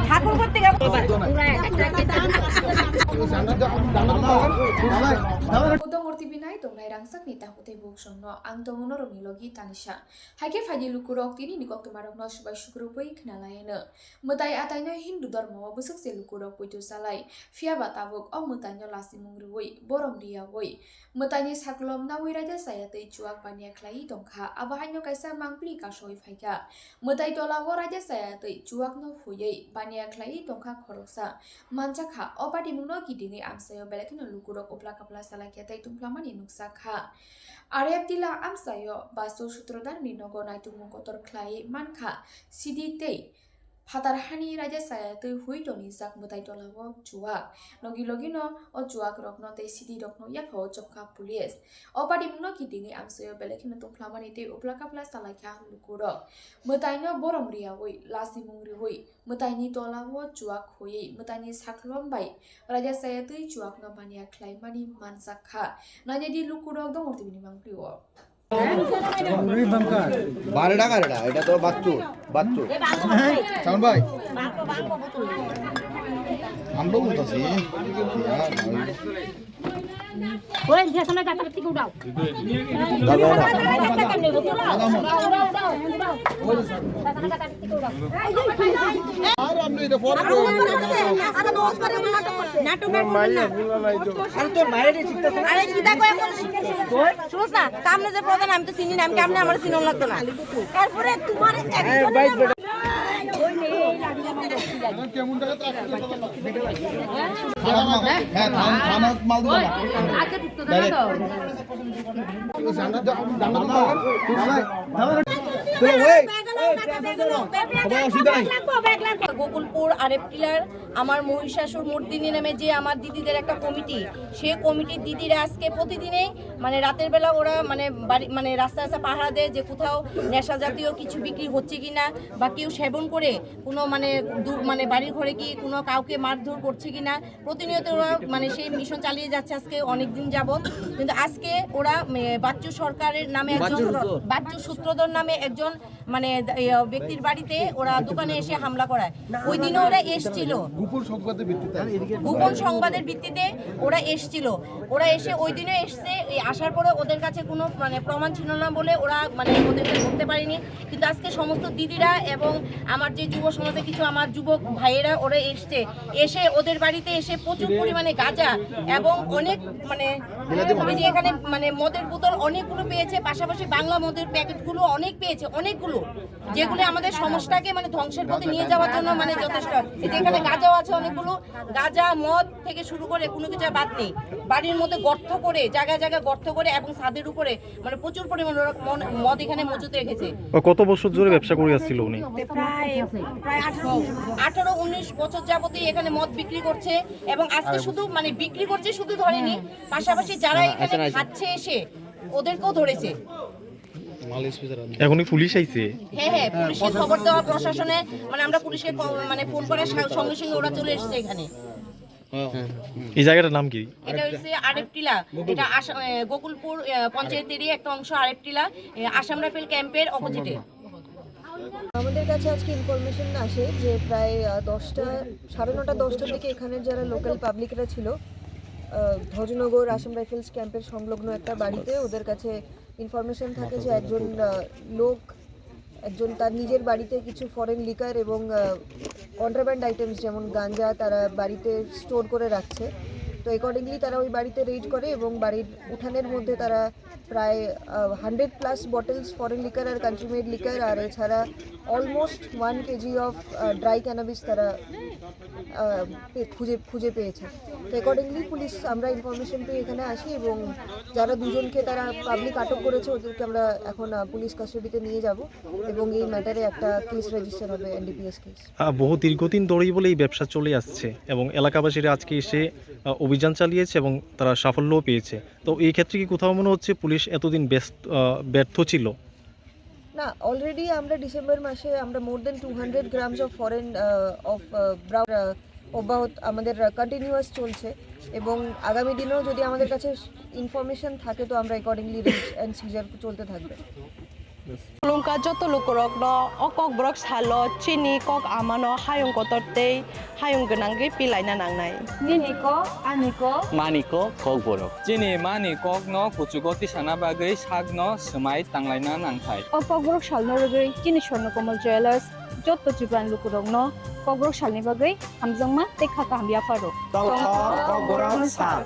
ঠাকুর করতে Murti binai tomrai rangsak ni takutai buksong no ang tongono romi logi tanisha. Haike faji lukurok tini ni kok tumarok no subai syukurupoi kenalayana. Mutai atayno Hindu dharma busuk se lukurok puitu salai. Fia batabuk o mutanya lasi mungruwoi borom dia woi. Mutanya saklom na woi raja saya tei cuak bania klai tongkha abahanyo kaisa mangpli kasoi faika. Mutai tolawo raja saya tei cuak no huyei bania klai tongkha khoroksa. Manchakha opadi mungno kidingi amsayo belekino lukurok opla kapla salakya tei tumplamani nuksakha. Arep tila amsayo baso sutrodan minogo naitu mungkotor klai mankha sidi tei Hatarhani raja saya tei hui toni zak mutai tolawo cuak. Logi no o cuak rokno tei sidi rokno yakho chopka pulis. Opadi mungno kidingi amsayo belekino tumplamani tei opla kapla salakya lukurok. Mutai no borom ria woi lasi mungri woi. Mutai ni tolawo cuak hui. Mutai ni saklom bai. Raja saya tei cuak no bania klai mani mansakha. Nanya di lukurok dong orti bini mangpliwo. বারে টাকা এটা তো Bachchu sound ভাই আমরা বলতেছি ওই যেখানে গাটা থেকে উড়াও আর আমরা এটা ফরম আরে দোস করে নাটক করছে নাটক মাইয়া ভুলা নাই তো আরে তোর মাইরে শিখতেছ আরে কিটা কই এখন শুনছ না কামনে যে প্রধান আমি তো চিনি না আমি কামনে আমার চিনন লাগতো না তারপরে তোমার একজন কেমন টাকা হ্যাঁ থানা মাল দিবা আগে ঢুকতো না তো জানা গোকুলপুর আরেপটিলার আমার মহিষাসুর মর্দিনী নামে যে আমার দিদিদের একটা কমিটি, সেই কমিটির দিদিরা আজকে প্রতিদিনে মানে রাতের বেলা ওরা মানে বাড়ি মানে রাস্তা রাস্তা পাহারা দেয় যে কোথাও নেশা জাতীয় কিছু বিক্রি হচ্ছে কিনা বা কেউ সেবন করে কোনো মানে বাড়ির ঘরে কি কোনো কাউকে মারধর করছে কিনা প্রতিনিয়ত ওরা মানে সেই মিশন চালিয়ে যাচ্ছে আজকে অনেক দিন যাবত। কিন্তু আজকে ওরা বাচ্চু সরকারের নামে একজন বাচ্চু সূত্রধর নামে একজন মানে ব্যক্তির বাড়িতে ওরা দোকানে এসে হামলা করায়। ওই দিনও ওরা এসেছিল গোপন সংবাদের ভিত্তিতে ওরা এসেছিল। ওরা এসে ওই দিনও এসছে, আসার পরে ওদের কাছে কোনো মানে প্রমাণ ছিল না বলে ওরা মানে ওদেরকে ধরতে পারেনি। কিন্তু আজকে সমস্ত দিদিরা এবং আমার যে যুব সমাজে কিছু আমার যুবক ভাইয়েরা ওরা এসে ওদের বাড়িতে এসে প্রচুর পরিমাণে গাঁজা এবং অনেক মানে এখানে মানে মদের বোতল অনেকগুলো পেয়েছে, পাশাপাশি বাংলা মদের প্যাকেটগুলো অনেক পেয়েছে, অনেকগুলো যেগুলো আমাদের সমাজটাকে মানে ধ্বংসের পথে নিয়ে যাওয়ার জন্য মানে যথেষ্ট। এখানে গাঁজাও আছে অনেকগুলো, গাঁজা মদ থেকে শুরু করে কোনো কিছু বাদ নেই। বাড়ির মধ্যে গর্ত করে জায়গায় জায়গায় গর্ত করে এবং ছাদের উপরে মানে প্রচুর পরিমাণে মদ এখানে মজুত রেখেছে। কত বছর ধরে ব্যবসা করে আসছিল উনি? প্রায় 18-19 বছর যাবতই এখানে মদ বিক্রি করছে এবং আজকে শুধু মানে বিক্রি করছে শুধু ধরেনি, পাশাপাশি যারা এখানে খাচ্ছে এসে ওদেরকেও ধরেছে। এখনই পুলিশ আইছে? হ্যাঁ পুলিশের খবর দেওয়া প্রশাসনে মানে আমরা পুলিশকে মানে ফোন করার সঙ্গে সঙ্গে ওরা চলে এসেছে এখানে। এই জায়গাটার নাম কি? এটা হচ্ছে আরেপটিলা, এটা গোকুলপুর পঞ্চায়েতেরই একটা অংশ। আরেপটিলা আসাম রাইফেল ক্যাম্পের অপোজিটে। আমাদের কাছে আজকে ইনফরমেশন আসে যে প্রায় 9:30-10টার দিকে এখানের যারা লোকাল পাবলিকরা ছিল ধ্বজনগর আসাম রাইফেলস ক্যাম্পের সংলগ্ন একটা বাড়িতে ওদের কাছে ইনফরমেশন থাকে যে একজন তার নিজের বাড়িতে কিছু ফরেন লিকার এবং কন্ট্রাব্যান্ড আইটেমস যেমন গাঞ্জা তারা বাড়িতে স্টোর করে রাখছে। তো অ্যাকর্ডিংলি তারা ওই বাড়িতে রেড করে এবং বাড়ির উঠানের মধ্যে তারা প্রায় 100+ বটলস ফরেন লিকার আর কান্ট্রি মেড লিকার আর এছাড়া almost 1 kg of dry cannabis তারা খুঁজে পেয়েছে। তো অ্যাকর্ডিংলি পুলিশ আমরা ইনফরমেশন পেয়ে এখানে আসি এবং যারা দুজনকে তারা পাবলিক আটক করেছে ওদেরকে আমরা এখন পুলিশ কাস্টাডিতে নিয়ে যাব এবং এই ম্যাটারে একটা কেস রেজিস্টার হবে, NDPS কেস। বহু দীর্ঘদিন ধরেই বলে এই ব্যবসা চলে আসছে এবং এলাকাবাসীরা আজকে এসে অভিযান চালিয়েছে এবং তারা সাফল্যও পেয়েছে। তো এই ক্ষেত্রে কি কোথাও মনে হচ্ছে পুলিশ এতদিন ব্যর্থ ছিল? না, অলরেডি আমরা ডিসেম্বর মাসে আমরা মোর দেন 200 grams of foreign of brown অব্যাহত আমাদের কন্টিনিউয়াস চলছে। এবং আগামী দিনেও যদি আমাদের কাছে ইনফরমেশন থাকে তো আমরা অ্যাকর্ডিংলি রেজ অ্যান্ড সিজার চলতে থাকবে। লঙ্কা যত লোকরক ন অকক ব্রক সালো চিনি কক আমানো হায়ং কতরতেই হায়ং গনাঙ্গে পিলাইনা নাংনাই Miniko, Aniko, Maniko Kogborok. Chini mani kok no kuchugoti sana bagai sak no semai tanglaina nangthai. o Kogborok Shalno Rugui, Chini Shorno Komal Jewelers, Jotto Jibran Lukurok no, Kogborok Shalni Bagai, Hamzangma, Tekha Kambia Faro. Kogborok Sal.